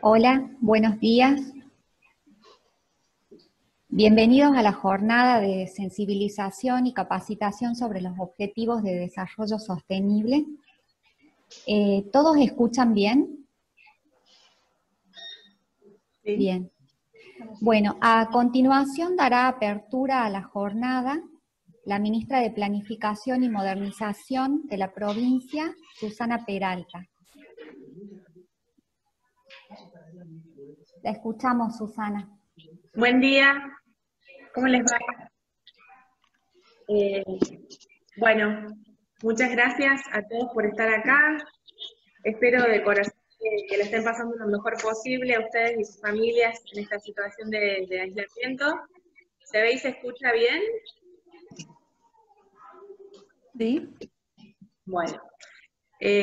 Hola, buenos días. Bienvenidos a la jornada de sensibilización y capacitación sobre los objetivos de desarrollo sostenible. ¿Todos escuchan bien? Sí. Bien. Bueno, a continuación dará apertura a la jornada la ministra de Planificación y Modernización de la provincia, Susana Peralta. La escuchamos, Susana. Buen día, ¿cómo les va? Bueno, muchas gracias a todos por estar acá. Espero de corazón que la estén pasando lo mejor posible a ustedes y sus familias en esta situación de aislamiento. ¿Se ve y se escucha bien? Sí. Bueno,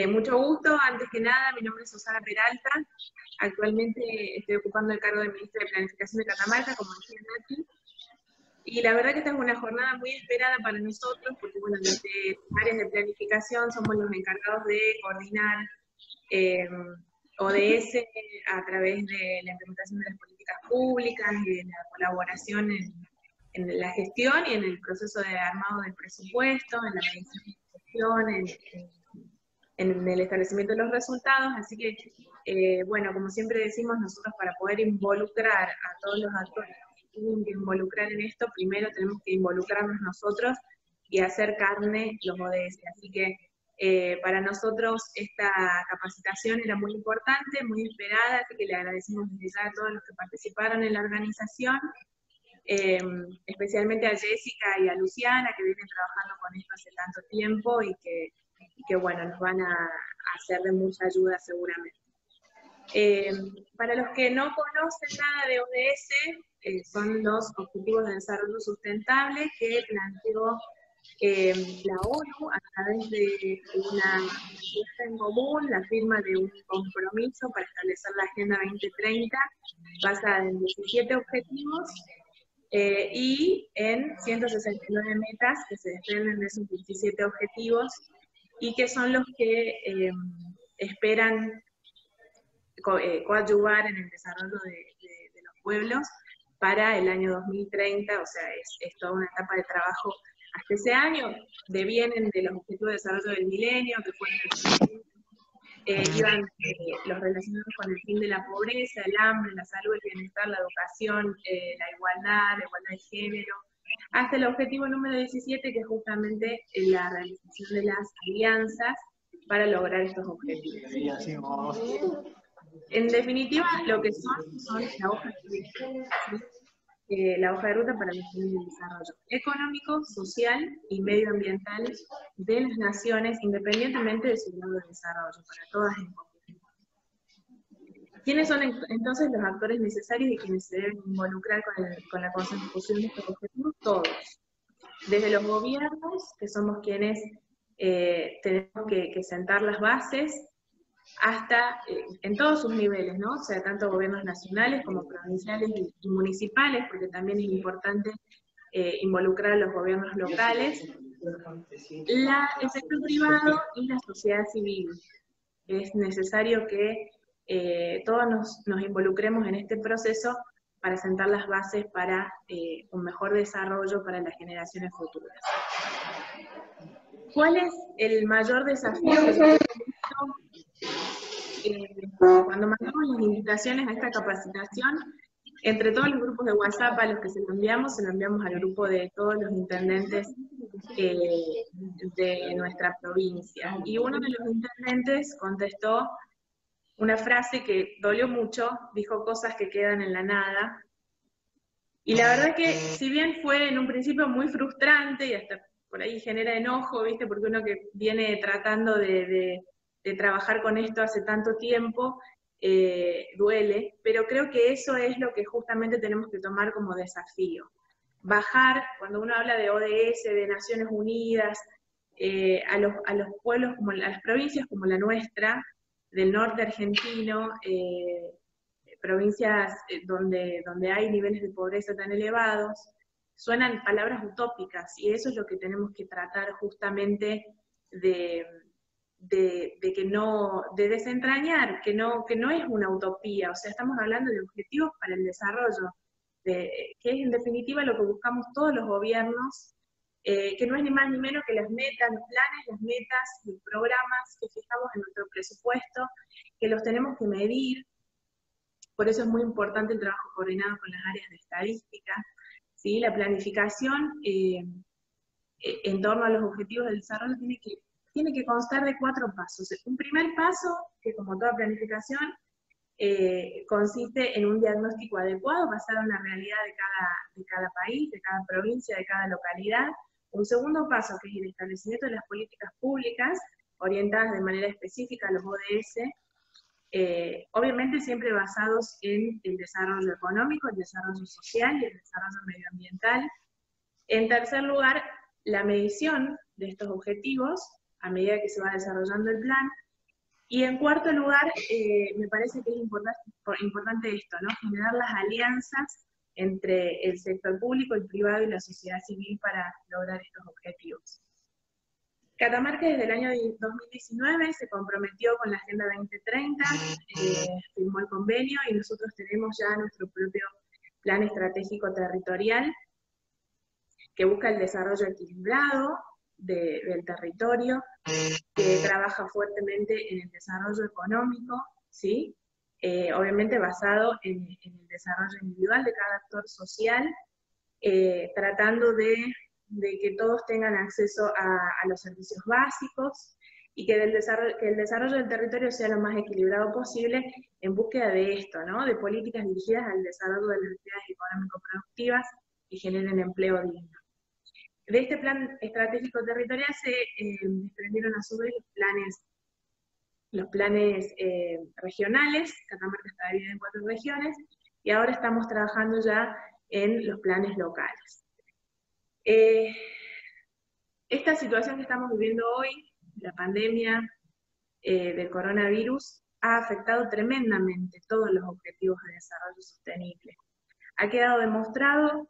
mucho gusto. Antes que nada, mi nombre es Susana Peralta. Actualmente estoy ocupando el cargo de Ministra de Planificación de Catamarca, como decía Nati. Y la verdad que esta es una jornada muy esperada para nosotros, porque bueno, desde áreas de planificación somos los encargados de coordinar ODS a través de la implementación de las políticas públicas y de la colaboración en la gestión y en el proceso de armado del presupuesto, en la medición de gestión, en el establecimiento de los resultados. Así que, bueno, como siempre decimos, nosotros para poder involucrar a todos los actores que tienen que involucrar en esto, primero tenemos que involucrarnos nosotros y hacer carne los ODS. Así que para nosotros esta capacitación era muy importante, muy esperada, así que le agradecemos desde ya a todos los que participaron en la organización, especialmente a Jessica y a Luciana, que vienen trabajando con esto hace tanto tiempo y que bueno, nos van a ser de mucha ayuda seguramente. Para los que no conocen nada de ODS, son los Objetivos de Desarrollo Sustentable que planteó la ONU a través de una propuesta en común, la firma de un compromiso para establecer la Agenda 2030, basada en 17 objetivos y en 169 metas que se desprenden de esos 17 objetivos y que son los que esperan coadyuvar en el desarrollo de los pueblos para el año 2030, o sea, es toda una etapa de trabajo hasta ese año. Devienen de los objetivos de desarrollo del milenio, que fueron iban los relacionados con el fin de la pobreza, el hambre, la salud, el bienestar, la educación, la igualdad de género, hasta el objetivo número 17, que es justamente la realización de las alianzas para lograr estos objetivos. En definitiva, lo que son la hoja de ruta para definir el desarrollo económico, social y medioambiental de las naciones, independientemente de su grado de desarrollo, para todas en conjunto. ¿Quiénes son entonces los actores necesarios y quienes se deben involucrar con la consecución de estos objetivos? Todos. Desde los gobiernos, que somos quienes tenemos que sentar las bases, hasta en todos sus niveles, ¿no? O sea, tanto gobiernos nacionales como provinciales y municipales, porque también es importante involucrar a los gobiernos locales, el sector privado y la sociedad civil. Es necesario que todos nos involucremos en este proceso para sentar las bases para un mejor desarrollo para las generaciones futuras. ¿Cuál es el mayor desafío que cuando mandamos las invitaciones a esta capacitación, entre todos los grupos de WhatsApp a los que se lo enviamos al grupo de todos los intendentes de nuestra provincia. Y uno de los intendentes contestó una frase que dolió mucho, dijo cosas que quedan en la nada. Y la verdad que, si bien fue en un principio muy frustrante y hasta por ahí genera enojo, ¿viste? Porque uno que viene tratando de trabajar con esto hace tanto tiempo, duele, pero creo que eso es lo que justamente tenemos que tomar como desafío. Bajar, cuando uno habla de ODS, de Naciones Unidas, a los pueblos, como a las provincias como la nuestra, del norte argentino, provincias donde hay niveles de pobreza tan elevados, suenan palabras utópicas, y eso es lo que tenemos que tratar justamente de de desentrañar, que no es una utopía, o sea, estamos hablando de objetivos para el desarrollo, que es en definitiva lo que buscamos todos los gobiernos, que no es ni más ni menos que las metas, los planes, las metas, los programas que fijamos en nuestro presupuesto, que los tenemos que medir. Por eso es muy importante el trabajo coordinado con las áreas de estadística, ¿sí? La planificación en torno a los objetivos del desarrollo tiene que constar de 4 pasos. Un primer paso, que como toda planificación, consiste en un diagnóstico adecuado basado en la realidad de cada país, de cada provincia, de cada localidad. Un segundo paso, que es el establecimiento de las políticas públicas orientadas de manera específica a los ODS, obviamente siempre basados en el desarrollo económico, el desarrollo social y el desarrollo medioambiental. En tercer lugar, la medición de estos objetivos a medida que se va desarrollando el plan. Y en cuarto lugar, me parece que es importante esto, ¿no? Generar las alianzas entre el sector público, el privado y la sociedad civil para lograr estos objetivos. Catamarca desde el año 2019 se comprometió con la Agenda 2030, firmó el convenio y nosotros tenemos ya nuestro propio plan estratégico territorial que busca el desarrollo equilibrado del territorio, que trabaja fuertemente en el desarrollo económico, ¿sí? Obviamente basado en el desarrollo individual de cada actor social, tratando de que todos tengan acceso a los servicios básicos y que el desarrollo del territorio sea lo más equilibrado posible en búsqueda de esto, ¿no? De políticas dirigidas al desarrollo de las actividades económico-productivas que generen empleo digno. De este plan estratégico territorial se desprendieron a su vez los planes regionales. Catamarca está dividida en 4 regiones, y ahora estamos trabajando ya en los planes locales. Esta situación que estamos viviendo hoy, la pandemia del coronavirus, ha afectado tremendamente todos los objetivos de desarrollo sostenible. Ha quedado demostrado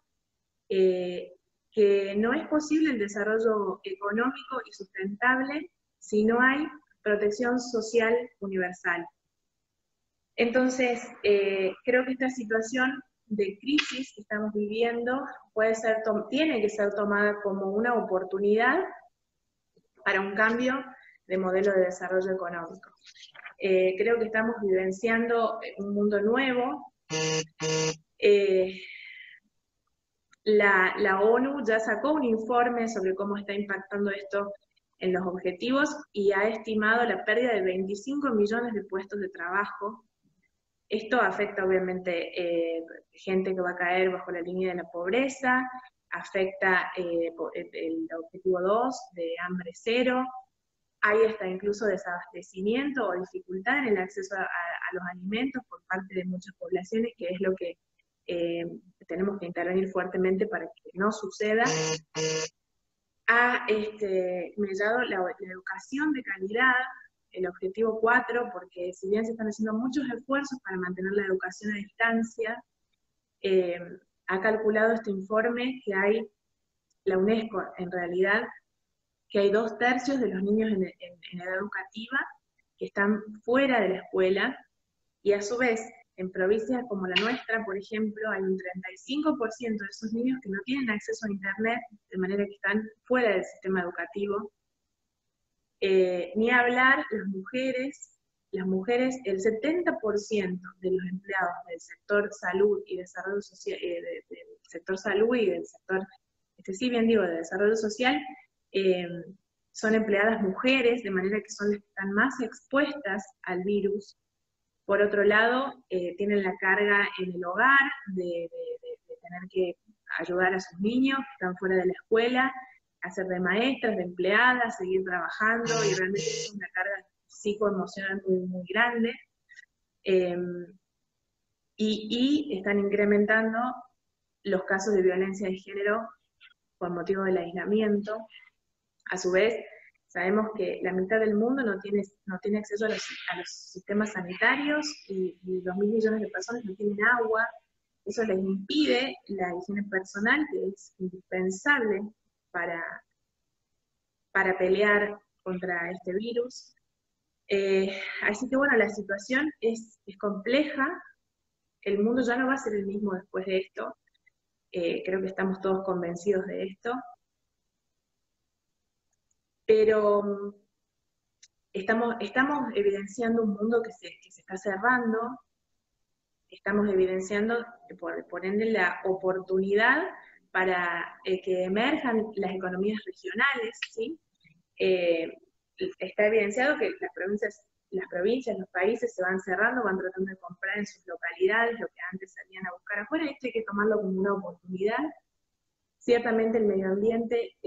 que no es posible el desarrollo económico y sustentable si no hay protección social universal. Entonces, creo que esta situación de crisis que estamos viviendo tiene que ser tomada como una oportunidad para un cambio de modelo de desarrollo económico. Creo que estamos vivenciando un mundo nuevo. La ONU ya sacó un informe sobre cómo está impactando esto en los objetivos y ha estimado la pérdida de 25 millones de puestos de trabajo. Esto afecta obviamente gente que va a caer bajo la línea de la pobreza, afecta el objetivo 2 de hambre cero, hay hasta incluso desabastecimiento o dificultad en el acceso a los alimentos por parte de muchas poblaciones, que es lo que tenemos que intervenir fuertemente para que no suceda. Ha mediado la educación de calidad, el objetivo 4, porque si bien se están haciendo muchos esfuerzos para mantener la educación a distancia, ha calculado este informe que hay, la UNESCO en realidad, que hay 2/3 de los niños en edad educativa que están fuera de la escuela, y a su vez, en provincias como la nuestra, por ejemplo, hay un 35% de esos niños que no tienen acceso a internet, de manera que están fuera del sistema educativo. Ni hablar las mujeres, el 70% de los empleados del sector salud y desarrollo social, del sector salud y del sector, de desarrollo social, son empleadas mujeres, de manera que son las que están más expuestas al virus. Por otro lado, tienen la carga en el hogar de tener que ayudar a sus niños que están fuera de la escuela, hacer de maestras, de empleadas, seguir trabajando, y realmente es una carga psicoemocional muy, muy grande. Y están incrementando los casos de violencia de género por motivo del aislamiento. A su vez, sabemos que la mitad del mundo no tiene acceso a los sistemas sanitarios, y 2.000 millones de personas no tienen agua. Eso les impide la higiene personal, que es indispensable para pelear contra este virus. Así que bueno, la situación es compleja, el mundo ya no va a ser el mismo después de esto, creo que estamos todos convencidos de esto, pero estamos evidenciando un mundo que se está cerrando, estamos evidenciando, por ende, la oportunidad para que emerjan las economías regionales, ¿sí? Está evidenciado que las provincias, los países se van cerrando, van tratando de comprar en sus localidades lo que antes salían a buscar afuera, y esto hay que tomarlo como una oportunidad. Ciertamente el medio ambiente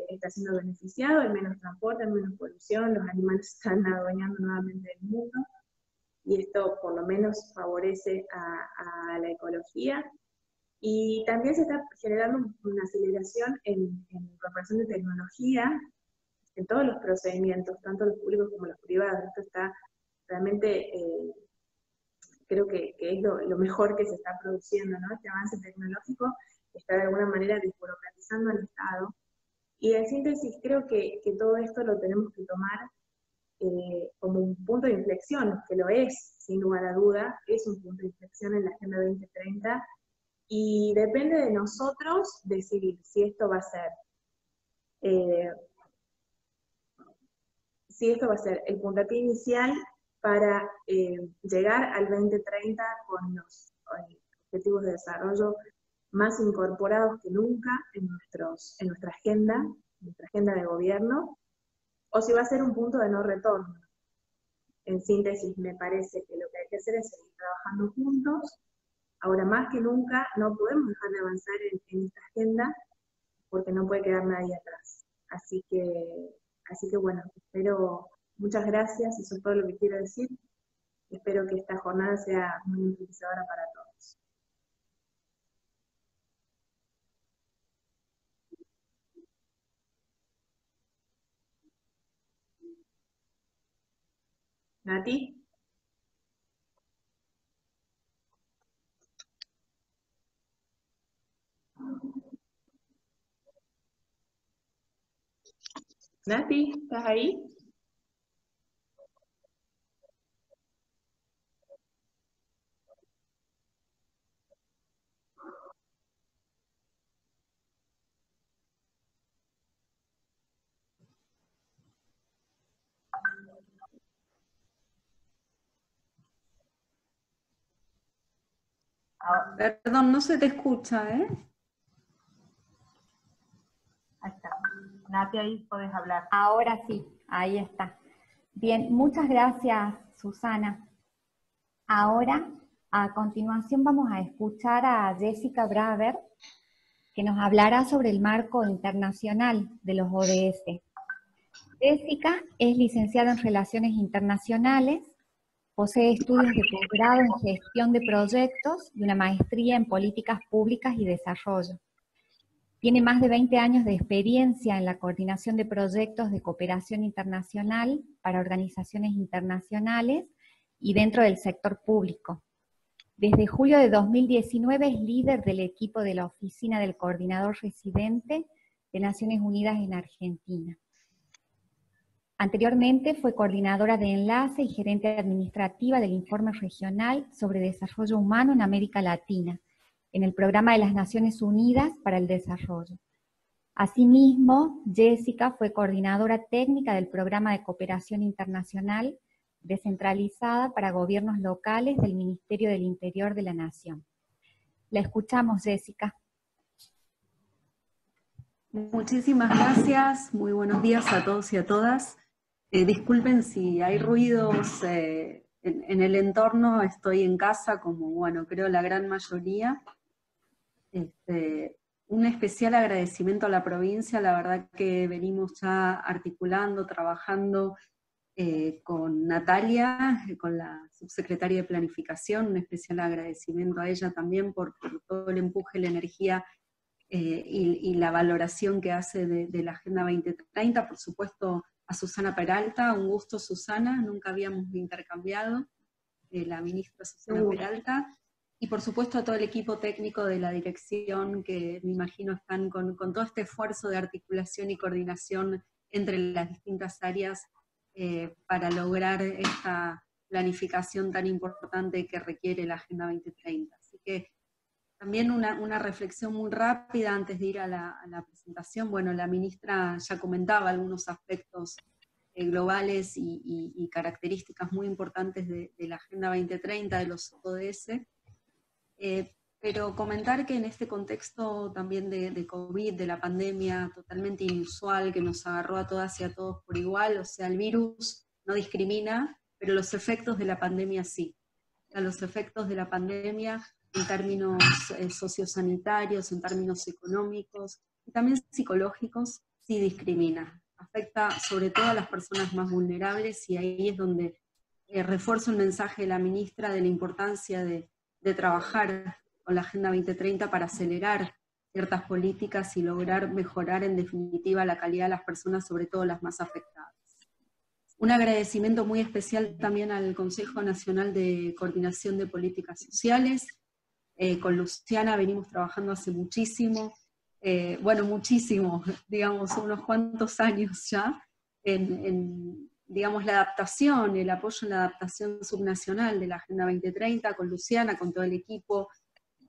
está siendo beneficiado, hay menos transporte, hay menos polución, los animales están adueñando nuevamente el mundo, y esto por lo menos favorece a la ecología. Y también se está generando una aceleración en incorporación de tecnología en todos los procedimientos, tanto los públicos como los privados. Esto está realmente, creo que es lo mejor que se está produciendo, ¿no? Este avance tecnológico está de alguna manera desburocratizando al Estado. Y en síntesis, creo que todo esto lo tenemos que tomar como un punto de inflexión, que lo es, sin lugar a duda, es un punto de inflexión en la Agenda 2030, y depende de nosotros decidir si esto va a ser el puntapié inicial para llegar al 2030 con los objetivos de desarrollo más incorporados que nunca en nuestra agenda de gobierno, o si va a ser un punto de no retorno. En síntesis, me parece que lo que hay que hacer es seguir trabajando juntos. Ahora más que nunca no podemos dejar de avanzar en esta agenda, porque no puede quedar nadie atrás. Así que bueno, muchas gracias, eso es todo lo que quiero decir. Espero que esta jornada sea muy enriquecedora para todos. ¿Nati? ¿Nati? ¿Estás ahí? Perdón, no se te escucha, ¿eh? Ahí está. Nati, ahí podés hablar. Ahora sí, ahí está. Bien, muchas gracias, Susana. Ahora, a continuación, vamos a escuchar a Jessica Braver, que nos hablará sobre el marco internacional de los ODS. Jessica es licenciada en Relaciones Internacionales, posee estudios de posgrado en Gestión de Proyectos y una maestría en Políticas Públicas y Desarrollo. Tiene más de 20 años de experiencia en la coordinación de proyectos de cooperación internacional para organizaciones internacionales y dentro del sector público. Desde julio de 2019 es líder del equipo de la Oficina del Coordinador Residente de Naciones Unidas en Argentina. Anteriormente fue coordinadora de enlace y gerente administrativa del Informe Regional sobre Desarrollo Humano en América Latina, en el Programa de las Naciones Unidas para el Desarrollo. Asimismo, Jessica fue coordinadora técnica del Programa de Cooperación Internacional descentralizada para gobiernos locales del Ministerio del Interior de la Nación. La escuchamos, Jessica. Muchísimas gracias, muy buenos días a todos y a todas. Disculpen si hay ruidos en el entorno, estoy en casa como, bueno, creo la gran mayoría. Un especial agradecimiento a la provincia, la verdad que venimos ya articulando, trabajando con Natalia, con la subsecretaria de Planificación, un especial agradecimiento a ella también por todo el empuje, la energía y la valoración que hace de la Agenda 2030, por supuesto a Susana Peralta, un gusto Susana, nunca habíamos intercambiado, la ministra Susana Peralta, y por supuesto a todo el equipo técnico de la dirección, que me imagino están con todo este esfuerzo de articulación y coordinación entre las distintas áreas para lograr esta planificación tan importante que requiere la Agenda 2030. Así que también una reflexión muy rápida antes de ir a la presentación. Bueno, la ministra ya comentaba algunos aspectos globales y características muy importantes de la Agenda 2030, de los ODS, pero comentar que en este contexto también de COVID, de la pandemia totalmente inusual que nos agarró a todas y a todos por igual, o sea, el virus no discrimina, pero los efectos de la pandemia sí. O sea, los efectos de la pandemia en términos sociosanitarios, en términos económicos y también psicológicos, sí discrimina. Afecta sobre todo a las personas más vulnerables, y ahí es donde refuerzo el mensaje de la ministra de la importancia de trabajar con la Agenda 2030 para acelerar ciertas políticas y lograr mejorar en definitiva la calidad de las personas, sobre todo las más afectadas. Un agradecimiento muy especial también al Consejo Nacional de Coordinación de Políticas Sociales. Con Luciana venimos trabajando hace muchísimo, muchísimo, digamos, unos cuantos años ya, digamos, la adaptación, el apoyo en la adaptación subnacional de la Agenda 2030, con Luciana, con todo el equipo,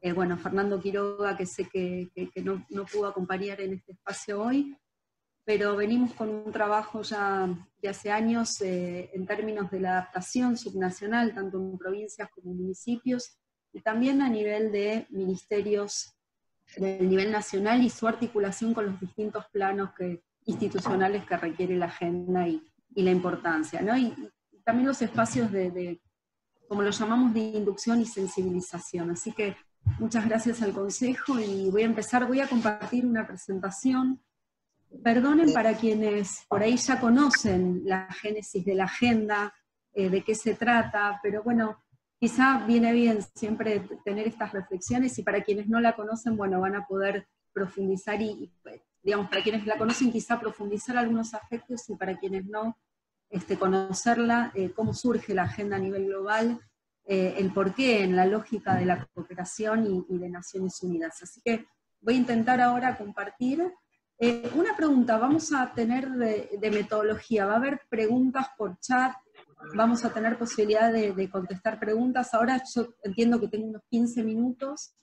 Fernando Quiroga, que sé que no pudo acompañar en este espacio hoy, pero venimos con un trabajo ya de hace años en términos de la adaptación subnacional, tanto en provincias como en municipios, y también a nivel de ministerios del nivel nacional y su articulación con los distintos planos institucionales que requiere la agenda y la importancia, ¿no? Y también los espacios como lo llamamos, de inducción y sensibilización. Así que muchas gracias al Consejo, y voy a compartir una presentación. Perdonen para quienes por ahí ya conocen la génesis de la agenda, de qué se trata, pero bueno, quizá viene bien siempre tener estas reflexiones, y para quienes no la conocen, van a poder profundizar digamos, para quienes la conocen quizá profundizar algunos aspectos, y para quienes no, conocerla, cómo surge la agenda a nivel global, el porqué en la lógica de la cooperación y de Naciones Unidas. Así que voy a intentar ahora compartir. Una pregunta, vamos a tener de metodología, va a haber preguntas por chat, vamos a tener posibilidad de contestar preguntas. Ahora yo entiendo que tengo unos 15 minutos,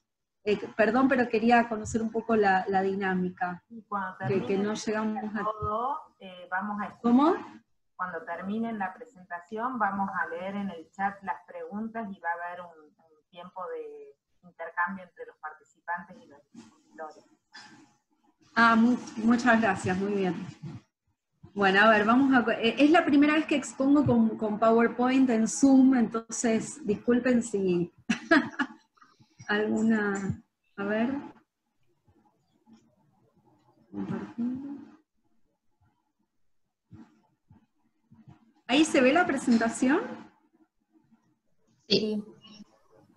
perdón, pero quería conocer un poco la dinámica, que no llegamos a... Vamos a... ¿Cómo? Cuando terminen la presentación vamos a leer en el chat las preguntas, y va a haber un tiempo de intercambio entre los participantes y los expositores. Muchas gracias, muy bien. Bueno, a ver, es la primera vez que expongo con PowerPoint en Zoom, entonces disculpen si alguna... A ver. Compartiendo. ¿Ahí se ve la presentación? Sí.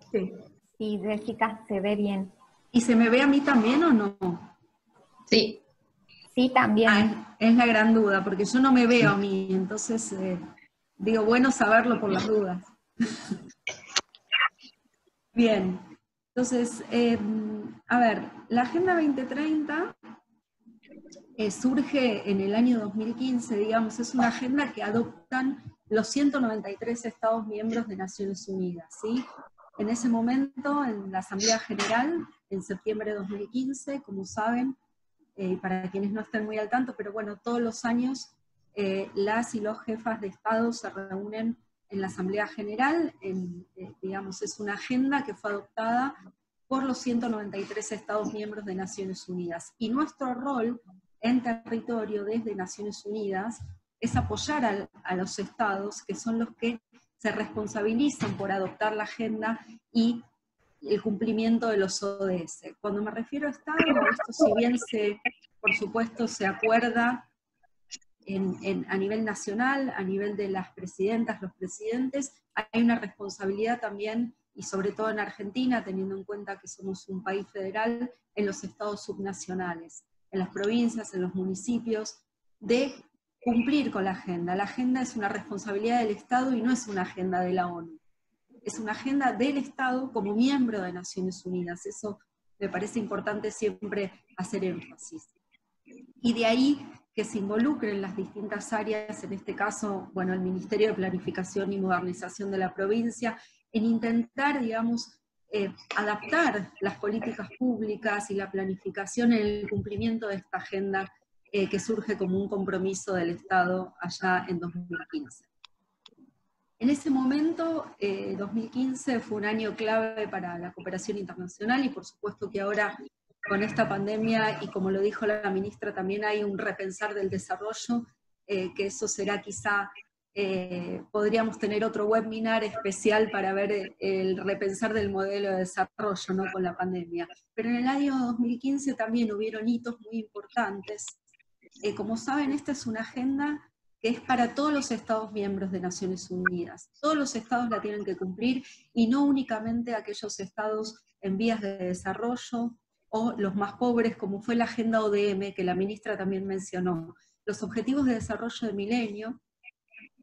Sí. Sí, Jessica, se ve bien. ¿Y se me ve a mí también o no? Sí. Sí, también. Es la gran duda, porque yo no me veo a mí, entonces digo, bueno saberlo por las dudas. Bien, entonces, a ver, la Agenda 2030 surge en el año 2015, digamos, es una agenda que adoptan los 193 Estados miembros de Naciones Unidas, ¿sí? En ese momento, en la Asamblea General, en septiembre de 2015, como saben, para quienes no estén muy al tanto, pero bueno, todos los años las y los jefas de Estado se reúnen en la Asamblea General, digamos, es una agenda que fue adoptada por los 193 Estados miembros de Naciones Unidas. Y nuestro rol en territorio desde Naciones Unidas es apoyar a los estados, que son los que se responsabilizan por adoptar la agenda y el cumplimiento de los ODS. Cuando me refiero a Estado, esto si bien por supuesto se acuerda a nivel nacional, a nivel de las presidentas, los presidentes, hay una responsabilidad también, y sobre todo en Argentina, teniendo en cuenta que somos un país federal, en los estados subnacionales, en las provincias, en los municipios, de cumplir con la agenda. La agenda es una responsabilidad del Estado y no es una agenda de la ONU. Es una agenda del Estado como miembro de Naciones Unidas. Eso me parece importante siempre hacer énfasis. Y de ahí que se involucren las distintas áreas, en este caso, bueno, el Ministerio de Planificación y Modernización de la provincia, en intentar, digamos, adaptar las políticas públicas y la planificación en el cumplimiento de esta agenda que surge como un compromiso del Estado allá en 2015. En ese momento, 2015 fue un año clave para la cooperación internacional y por supuesto que ahora con esta pandemia, y como lo dijo la ministra, también hay un repensar del desarrollo, que eso será quizá, podríamos tener otro webinar especial para ver el repensar del modelo de desarrollo, ¿no?, con la pandemia. Pero en el año 2015 también hubieron hitos muy importantes. Como saben, esta es una agenda que es para todos los Estados miembros de Naciones Unidas. Todos los Estados la tienen que cumplir, y no únicamente aquellos Estados en vías de desarrollo, o los más pobres, como fue la agenda ODM, que la ministra también mencionó. Los objetivos de desarrollo del milenio,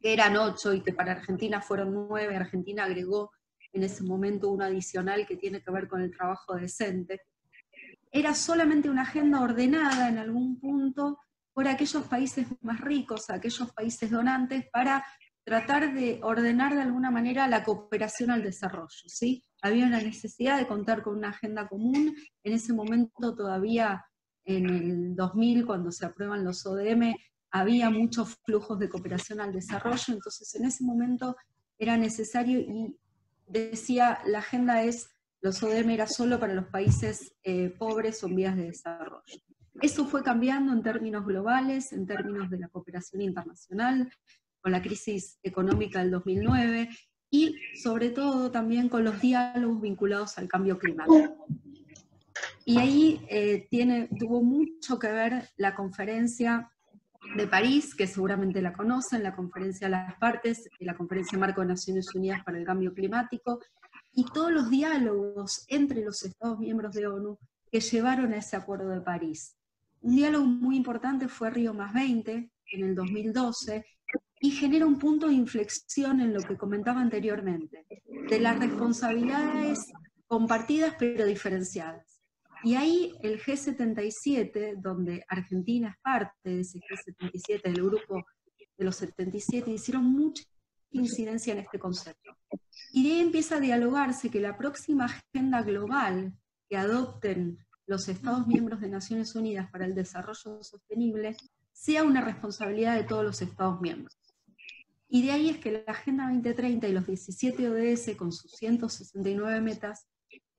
que eran 8 y que para Argentina fueron 9, Argentina agregó en ese momento uno adicional que tiene que ver con el trabajo decente, era solamente una agenda ordenada en algún punto por aquellos países más ricos, aquellos países donantes, para tratar de ordenar de alguna manera la cooperación al desarrollo, ¿sí? Había una necesidad de contar con una agenda común. En ese momento todavía, en el 2000, cuando se aprueban los ODM, había muchos flujos de cooperación al desarrollo, entonces en ese momento era necesario, y decía, la agenda los ODM era solo para los países pobres o en vías de desarrollo. Eso fue cambiando en términos globales, en términos de la cooperación internacional, con la crisis económica del 2009, y sobre todo también con los diálogos vinculados al cambio climático. Y ahí tuvo mucho que ver la conferencia de París, que seguramente la conocen, la conferencia de las partes, la conferencia marco de Naciones Unidas para el Cambio Climático, y todos los diálogos entre los Estados miembros de ONU que llevaron a ese Acuerdo de París. Un diálogo muy importante fue Río+20 en el 2012, y genera un punto de inflexión en lo que comentaba anteriormente, de las responsabilidades compartidas pero diferenciadas. Y ahí el G77, donde Argentina es parte de ese G77, del grupo de los 77, hicieron mucha incidencia en este concepto. Y de ahí empieza a dialogarse que la próxima agenda global que adopten los Estados miembros de Naciones Unidas para el desarrollo sostenible sea una responsabilidad de todos los Estados miembros. Y de ahí es que la Agenda 2030 y los 17 ODS con sus 169 metas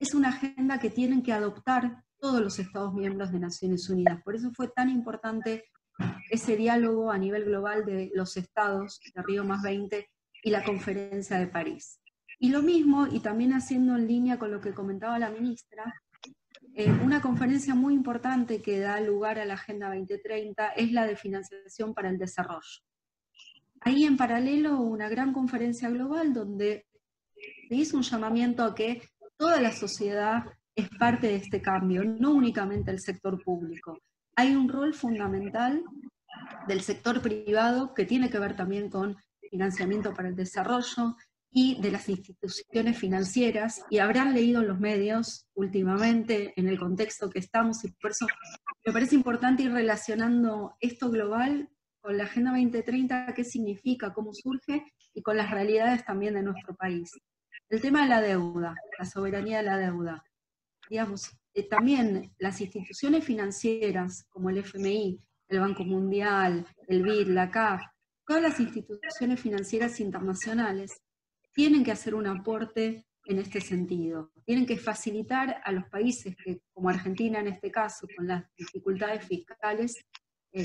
es una agenda que tienen que adoptar todos los Estados miembros de Naciones Unidas. Por eso fue tan importante ese diálogo a nivel global de los Estados de Río+20 y la Conferencia de París. Y lo mismo, y también haciendo en línea con lo que comentaba la ministra, una conferencia muy importante que da lugar a la Agenda 2030 es la de financiación para el desarrollo. Ahí en paralelo una gran conferencia global donde se hizo un llamamiento a que toda la sociedad es parte de este cambio, no únicamente el sector público. Hay un rol fundamental del sector privado que tiene que ver también con financiamiento para el desarrollo y de las instituciones financieras, y habrán leído en los medios últimamente en el contexto que estamos, y por eso me parece importante ir relacionando esto global con la Agenda 2030, qué significa, cómo surge, y con las realidades también de nuestro país. El tema de la deuda, la soberanía de la deuda. Digamos, también las instituciones financieras, como el FMI, el Banco Mundial, el BID, la CAF, todas las instituciones financieras internacionales tienen que hacer un aporte en este sentido. Tienen que facilitar a los países que, como Argentina en este caso, con las dificultades fiscales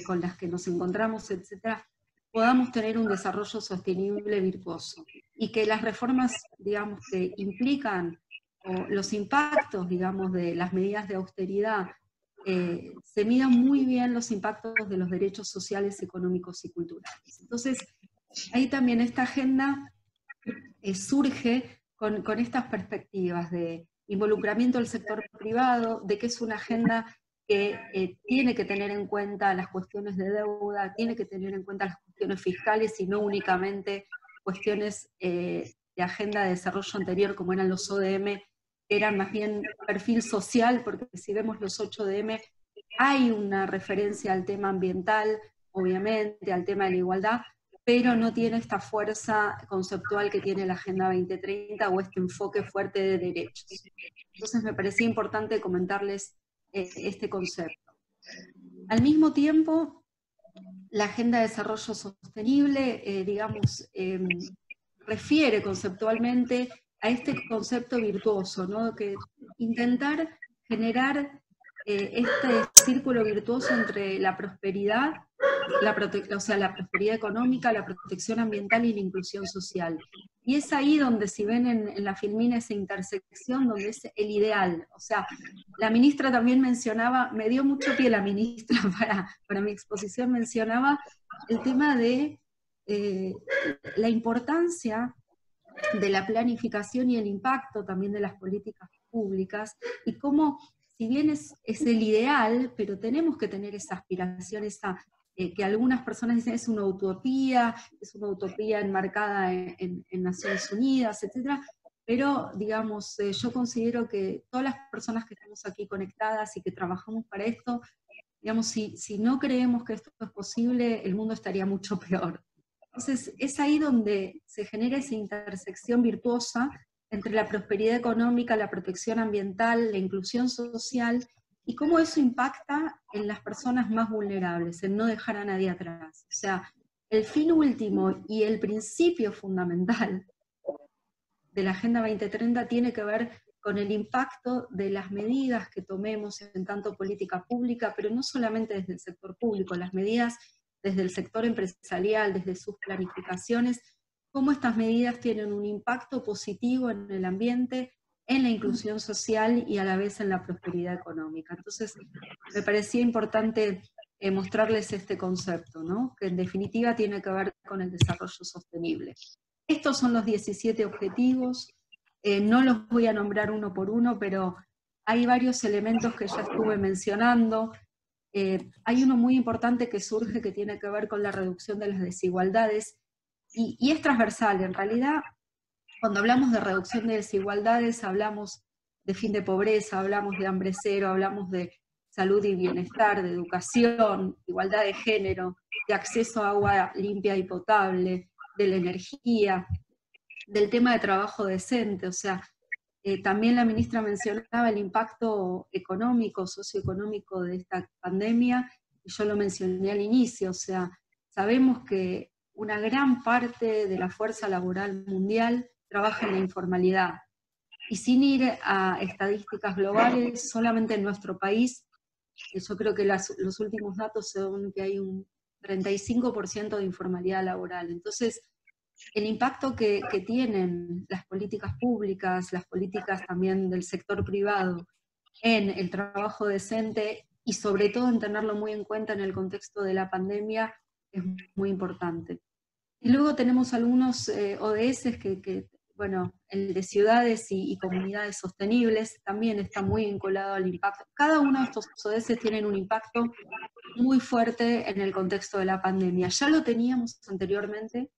con las que nos encontramos, etcétera, podamos tener un desarrollo sostenible virtuoso. Y que las reformas, digamos, que implican, o los impactos, digamos, de las medidas de austeridad, se midan muy bien los impactos de los derechos sociales, económicos y culturales. Entonces, ahí también esta agenda surge con estas perspectivas de involucramiento del sector privado, de que es una agenda que tiene que tener en cuenta las cuestiones de deuda, tiene que tener en cuenta las cuestiones fiscales y no únicamente cuestiones de agenda de desarrollo anterior como eran los ODM, que eran más bien perfil social, porque si vemos los 8 ODM hay una referencia al tema ambiental, obviamente, al tema de la igualdad, pero no tiene esta fuerza conceptual que tiene la Agenda 2030 o este enfoque fuerte de derechos. Entonces me parecía importante comentarles este concepto. Al mismo tiempo, la Agenda de Desarrollo Sostenible, refiere conceptualmente a este concepto virtuoso, ¿no? Que intentar generar este círculo virtuoso entre la prosperidad, la prosperidad económica, la protección ambiental y la inclusión social. Y es ahí donde, si ven en la filmina esa intersección, donde es el ideal. O sea, la ministra también mencionaba, me dio mucho pie la ministra para mi exposición, mencionaba el tema de la importancia de la planificación y el impacto también de las políticas públicas, y cómo, si bien es el ideal, pero tenemos que tener esa aspiración, que algunas personas dicen es una utopía enmarcada en Naciones Unidas, etc. Pero, digamos, yo considero que todas las personas que estamos aquí conectadas y que trabajamos para esto, digamos, si no creemos que esto es posible, el mundo estaría mucho peor. Entonces, es ahí donde se genera esa intersección virtuosa entre la prosperidad económica, la protección ambiental, la inclusión social, y cómo eso impacta en las personas más vulnerables, en no dejar a nadie atrás. O sea, el fin último y el principio fundamental de la Agenda 2030 tiene que ver con el impacto de las medidas que tomemos en tanto política pública, pero no solamente desde el sector público, las medidas desde el sector empresarial, desde sus planificaciones, cómo estas medidas tienen un impacto positivo en el ambiente, en la inclusión social y a la vez en la prosperidad económica. Entonces, me parecía importante mostrarles este concepto, ¿no? Que en definitiva tiene que ver con el desarrollo sostenible. Estos son los 17 objetivos, no los voy a nombrar uno por uno, pero hay varios elementos que ya estuve mencionando. Hay uno muy importante que surge que tiene que ver con la reducción de las desigualdades, y es transversal. En realidad, cuando hablamos de reducción de desigualdades, hablamos de fin de pobreza, hablamos de hambre cero, hablamos de salud y bienestar, de educación, igualdad de género, de acceso a agua limpia y potable, de la energía, del tema de trabajo decente. O sea, también la ministra mencionaba el impacto económico, socioeconómico de esta pandemia, y yo lo mencioné al inicio. O sea, sabemos que una gran parte de la fuerza laboral mundial trabaja en la informalidad. Y sin ir a estadísticas globales, solamente en nuestro país, yo creo que los últimos datos son que hay un 35% de informalidad laboral. Entonces, el impacto que tienen las políticas públicas, las políticas también del sector privado en el trabajo decente, y sobre todo en tenerlo muy en cuenta en el contexto de la pandemia, es muy importante. Y luego tenemos algunos ODS bueno, el de ciudades y comunidades sostenibles, también está muy vinculado al impacto. Cada uno de estos ODS tienen un impacto muy fuerte en el contexto de la pandemia. Ya lo teníamos anteriormente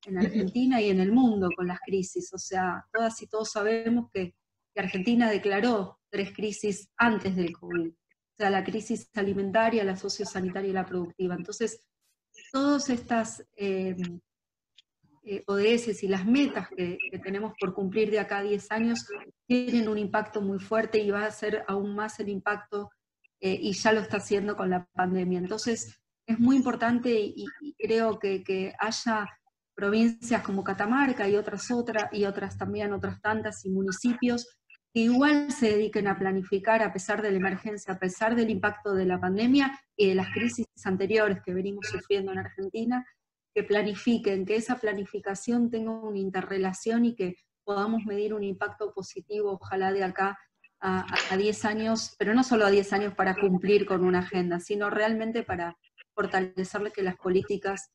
en Argentina y en el mundo con las crisis. O sea, todas y todos sabemos que Argentina declaró 3 crisis antes del COVID. O sea, la crisis alimentaria, la sociosanitaria y la productiva. Entonces, todas estas ODS y las metas que tenemos por cumplir de acá a 10 años tienen un impacto muy fuerte, y va a ser aún más el impacto, y ya lo está haciendo con la pandemia. Entonces, es muy importante, y creo que haya provincias como Catamarca y otras también, otras tantas, y municipios que igual se dediquen a planificar a pesar de la emergencia, a pesar del impacto de la pandemia y de las crisis anteriores que venimos sufriendo en Argentina, que planifiquen, que esa planificación tenga una interrelación y que podamos medir un impacto positivo, ojalá de acá a 10 años, pero no solo a 10 años para cumplir con una agenda, sino realmente para fortalecerle que las políticas,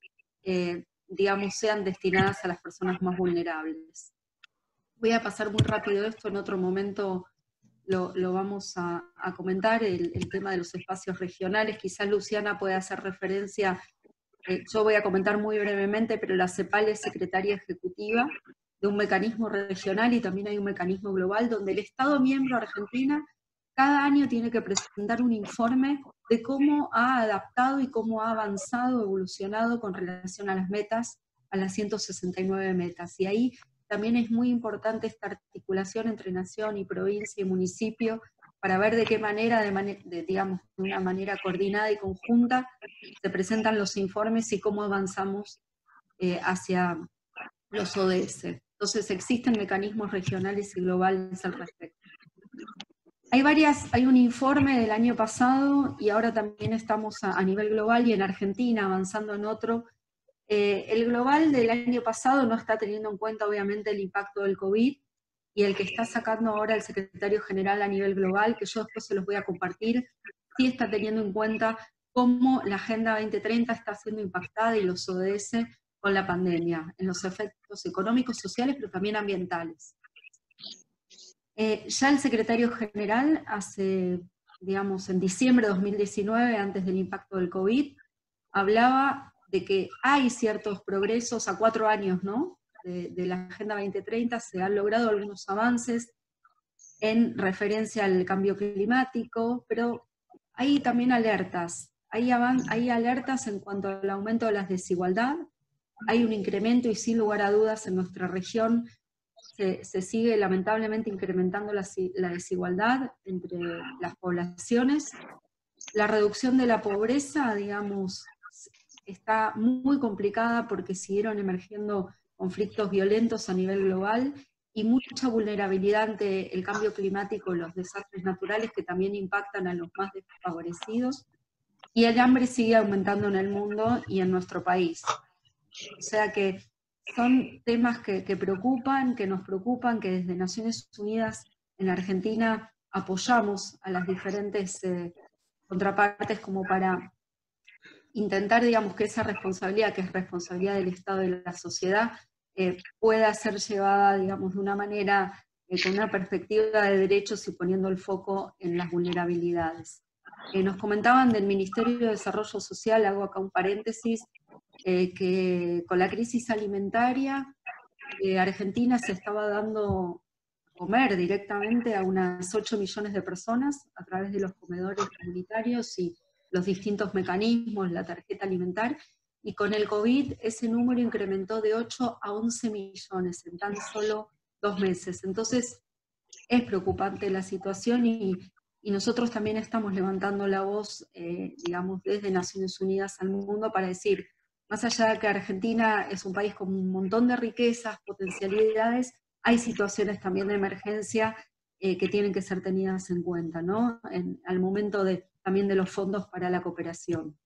digamos, sean destinadas a las personas más vulnerables. Voy a pasar muy rápido esto, en otro momento lo vamos a comentar, el tema de los espacios regionales. Quizás Luciana puede hacer referencia, yo voy a comentar muy brevemente, pero la CEPAL es secretaria ejecutiva de un mecanismo regional, y también hay un mecanismo global donde el Estado miembro Argentina cada año tiene que presentar un informe de cómo ha adaptado y cómo ha avanzado, evolucionado con relación a las metas, a las 169 metas. Y ahí también es muy importante esta articulación entre nación y provincia y municipio para ver de qué manera, digamos, de una manera coordinada y conjunta, se presentan los informes y cómo avanzamos hacia los ODS. Entonces existen mecanismos regionales y globales al respecto. Hay un informe del año pasado y ahora también estamos a nivel global y en Argentina avanzando en otro. El global del año pasado no está teniendo en cuenta obviamente el impacto del COVID, y el que está sacando ahora el secretario general a nivel global, que yo después se los voy a compartir, sí está teniendo en cuenta cómo la Agenda 2030 está siendo impactada y los ODS con la pandemia, en los efectos económicos, sociales, pero también ambientales. Ya el secretario general digamos, en diciembre de 2019, antes del impacto del COVID, hablaba de que hay ciertos progresos a 4 años, ¿no?, de la Agenda 2030, se han logrado algunos avances en referencia al cambio climático, pero hay también alertas. Hay alertas en cuanto al aumento de la desigualdad, hay un incremento y sin lugar a dudas en nuestra región se sigue lamentablemente incrementando la desigualdad entre las poblaciones. La reducción de la pobreza, digamos, está muy complicada porque siguieron emergiendo conflictos violentos a nivel global y mucha vulnerabilidad ante el cambio climático, los desastres naturales que también impactan a los más desfavorecidos, y el hambre sigue aumentando en el mundo y en nuestro país. O sea que son temas que preocupan, que nos preocupan, que desde Naciones Unidas en Argentina apoyamos a las diferentes contrapartes como para intentar, digamos, que esa responsabilidad, que es responsabilidad del Estado y de la sociedad, pueda ser llevada, digamos, de una manera, con una perspectiva de derechos y poniendo el foco en las vulnerabilidades. Nos comentaban del Ministerio de Desarrollo Social, hago acá un paréntesis, que con la crisis alimentaria, Argentina se estaba dando a comer directamente a unas 8 millones de personas a través de los comedores comunitarios y los distintos mecanismos, la tarjeta alimentar, y con el COVID ese número incrementó de 8 a 11 millones en tan solo 2 meses. Entonces es preocupante la situación y nosotros también estamos levantando la voz, digamos, desde Naciones Unidas al mundo para decir, más allá de que Argentina es un país con un montón de riquezas, potencialidades, hay situaciones también de emergencia que tienen que ser tenidas en cuenta, ¿no?, al momento también de los fondos para la cooperación.